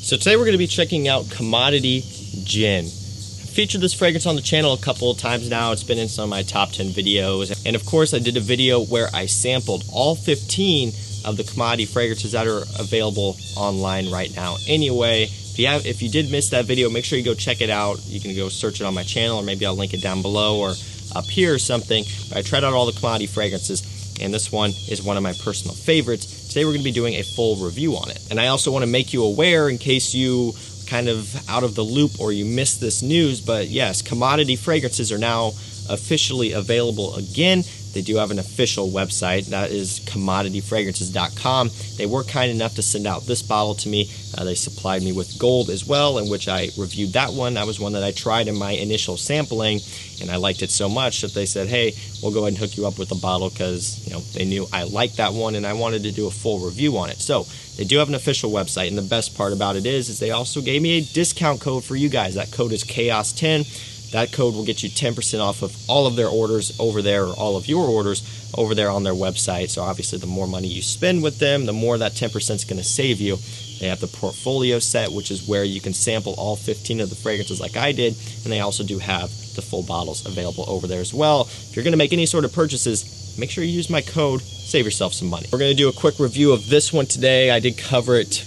So today we're going to be checking out Commodity Gin. I've featured this fragrance on the channel a couple of times now. It's been in some of my top 10 videos. And of course I did a video where I sampled all 15 of the Commodity fragrances that are available online right now. Anyway, if you did miss that video, make sure you go check it out. You can go search it on my channel, or maybe I'll link it down below or up here or something. But I tried out all the Commodity fragrances, and this one is one of my personal favorites. Today we're going to be doing a full review on it. And I also want to make you aware, in case you kind of out of the loop or you missed this news, but yes, Commodity fragrances are now officially available again. They do have an official website, that is commodityfragrances.com. They were kind enough to send out this bottle to me. They supplied me with gold as well, in which I reviewed that one. That was one that I tried in my initial sampling, and I liked it so much that they said, hey, we'll go ahead and hook you up with a bottle, because they knew I liked that one and I wanted to do a full review on it. So they do have an official website, and the best part about it is they also gave me a discount code for you guys. That code is Chaos10. That code will get you 10% off of all of their orders over there, or all of your orders over there on their website. So obviously the more money you spend with them, the more that 10% is going to save you. They have the portfolio set, which is where you can sample all 15 of the fragrances like I did, and they also do have the full bottles available over there as well. If you're going to make any sort of purchases, make sure you use my code, save yourself some money. We're going to do a quick review of this one today. I did cover it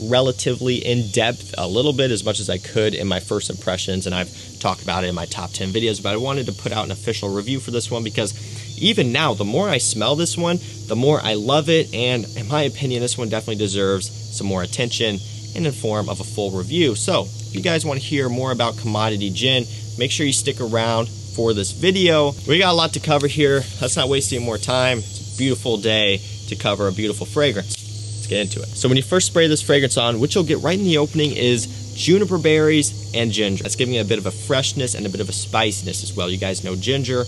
relatively in depth, a little bit, as much as I could in my first impressions, and I've talked about it in my top 10 videos, but I wanted to put out an official review for this one because even now, the more I smell this one, the more I love it, and in my opinion, this one definitely deserves some more attention in the form of a full review. So if you guys want to hear more about Commodity Gin, make sure you stick around for this video. We got a lot to cover here. Let's not waste any more time. It's a beautiful day to cover a beautiful fragrance. Let's get into it. So when you first spray this fragrance on, what you'll get right in the opening is juniper berries and ginger. That's giving it a bit of a freshness and a bit of a spiciness as well. You guys know ginger.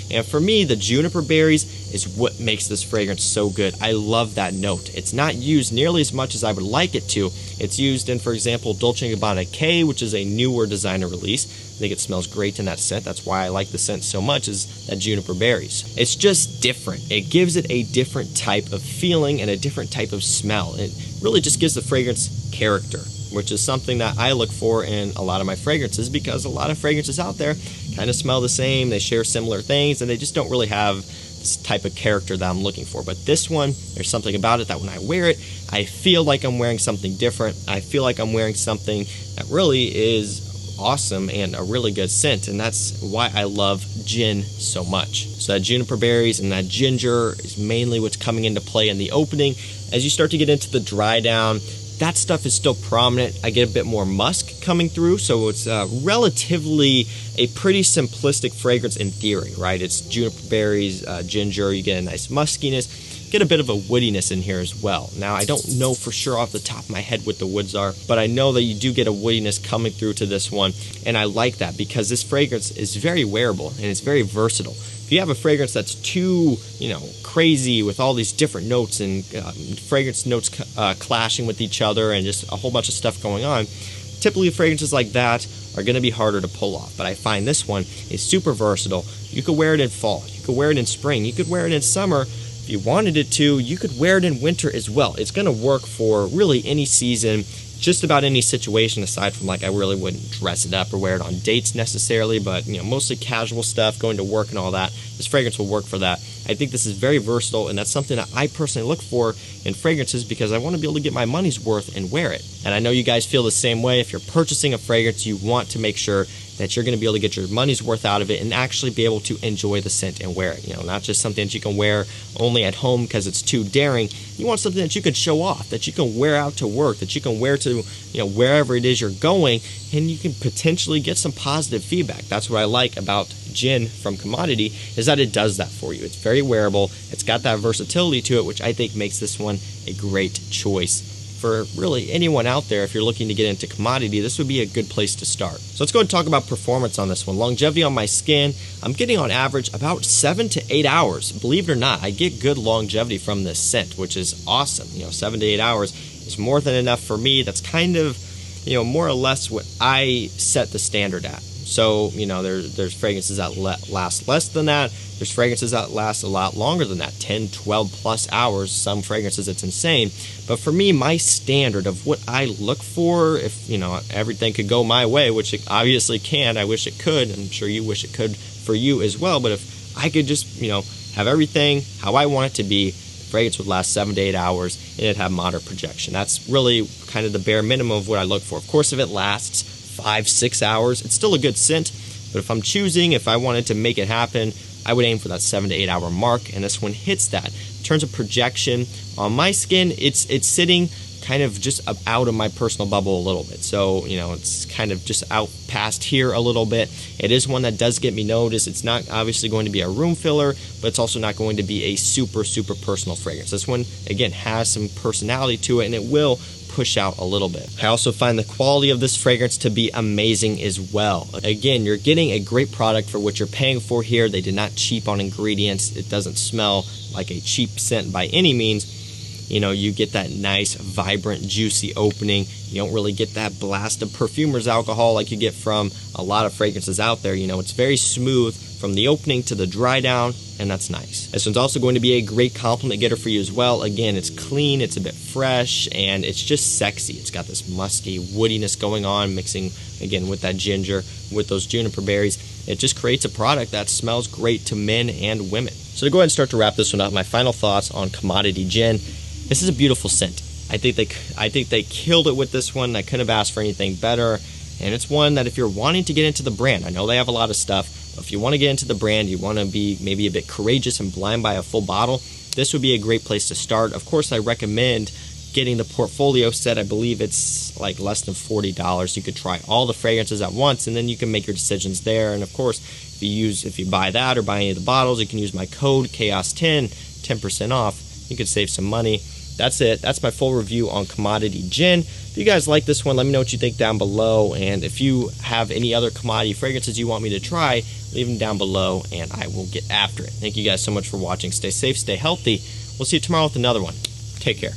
And for me, the juniper berries is what makes this fragrance so good. I love that note. It's not used nearly as much as I would like it to. It's used in, for example, Dolce & Gabbana K, which is a newer designer release. I think it smells great in that scent. That's why I like the scent so much, is that juniper berries. It's just different. It gives it a different type of feeling and a different type of smell. It really just gives the fragrance character, which is something that I look for in a lot of my fragrances, because a lot of fragrances out there kind of smell the same, they share similar things, and they just don't really have this type of character that I'm looking for. But this one, there's something about it that when I wear it, I feel like I'm wearing something different. I feel like I'm wearing something that really is awesome and a really good scent, and that's why I love gin so much. So that juniper berries and that ginger is mainly what's coming into play in the opening. As you start to get into the dry down, that stuff is still prominent. I get a bit more musk coming through, so it's relatively a pretty simplistic fragrance in theory, right? It's juniper berries, ginger, you get a nice muskiness, get a bit of a woodiness in here as well. Now, I don't know for sure off the top of my head what the woods are, but I know that you do get a woodiness coming through to this one, and I like that because this fragrance is very wearable and it's very versatile. If you have a fragrance that's too, crazy with all these different notes and fragrance notes clashing with each other and just a whole bunch of stuff going on, typically fragrances like that are going to be harder to pull off. But I find this one is super versatile. You could wear it in fall, you could wear it in spring, you could wear it in summer. If you wanted it to, you could wear it in winter as well. It's going to work for really any season, just about any situation, aside from, like, I really wouldn't dress it up or wear it on dates necessarily, but mostly casual stuff, going to work and all that. This fragrance will work for that. I think this is very versatile, and that's something that I personally look for in fragrances, because I want to be able to get my money's worth and wear it. And I know you guys feel the same way. If you're purchasing a fragrance, you want to make sure that you're going to be able to get your money's worth out of it and actually be able to enjoy the scent and wear it. Not just something that you can wear only at home because it's too daring. You want something that you can show off, that you can wear out to work, that you can wear to wherever it is you're going, and you can potentially get some positive feedback. That's what I like about gin from Commodity, is that it does that for you. It's very wearable. It's got that versatility to it, which I think makes this one a great choice for really anyone out there. If you're looking to get into Commodity, this would be a good place to start. So let's go and talk about performance on this one. Longevity on my skin, I'm getting on average about 7 to 8 hours. Believe it or not, I get good longevity from this scent, which is awesome. 7 to 8 hours is more than enough for me. That's kind of, more or less what I set the standard at. So, you know, there's fragrances that last less than that. There's fragrances that last a lot longer than that, 10, 12 plus hours. Some fragrances, it's insane. But for me, my standard of what I look for, if, you know, everything could go my way, which it obviously can, I wish it could, I'm sure you wish it could for you as well, but if I could just, you know, have everything how I want it to be, fragrance would last 7 to 8 hours and it'd have moderate projection. That's really kind of the bare minimum of what I look for. Of course, if it lasts 5, 6 hours, it's still a good scent, but if I'm choosing, if I wanted to make it happen, I would aim for that 7 to 8 hour mark, and this one hits that. In terms of projection, on my skin, it's sitting kind of just out of my personal bubble a little bit. So, you know, it's kind of just out past here a little bit. It is one that does get me noticed. It's not obviously going to be a room filler, but it's also not going to be a super, super personal fragrance. This one, again, has some personality to it, and it will push out a little bit. I also find the quality of this fragrance to be amazing as well. Again, you're getting a great product for what you're paying for here. They did not cheap on ingredients. It doesn't smell like a cheap scent by any means. You know, you get that nice, vibrant, juicy opening. You don't really get that blast of perfumer's alcohol like you get from a lot of fragrances out there. You know, it's very smooth from the opening to the dry down, and that's nice. This one's also going to be a great compliment getter for you as well. Again, it's clean, it's a bit fresh, and it's just sexy. It's got this musky woodiness going on, mixing, again, with that ginger, with those juniper berries. It just creates a product that smells great to men and women. So to go ahead and start to wrap this one up, my final thoughts on Commodity Gin. This is a beautiful scent. I think they killed it with this one. I couldn't have asked for anything better. And it's one that if you're wanting to get into the brand, I know they have a lot of stuff, but if you want to get into the brand, you want to be maybe a bit courageous and blind buy a full bottle, this would be a great place to start. Of course, I recommend getting the portfolio set. I believe it's like less than $40. You could try all the fragrances at once, and then you can make your decisions there. And of course, if you buy that or buy any of the bottles, you can use my code CHAOS10, 10% off. You could save some money. That's it. That's my full review on Commodity Gin. If you guys like this one, let me know what you think down below. And if you have any other commodity fragrances you want me to try, leave them down below and I will get after it. Thank you guys so much for watching. Stay safe, stay healthy. We'll see you tomorrow with another one. Take care.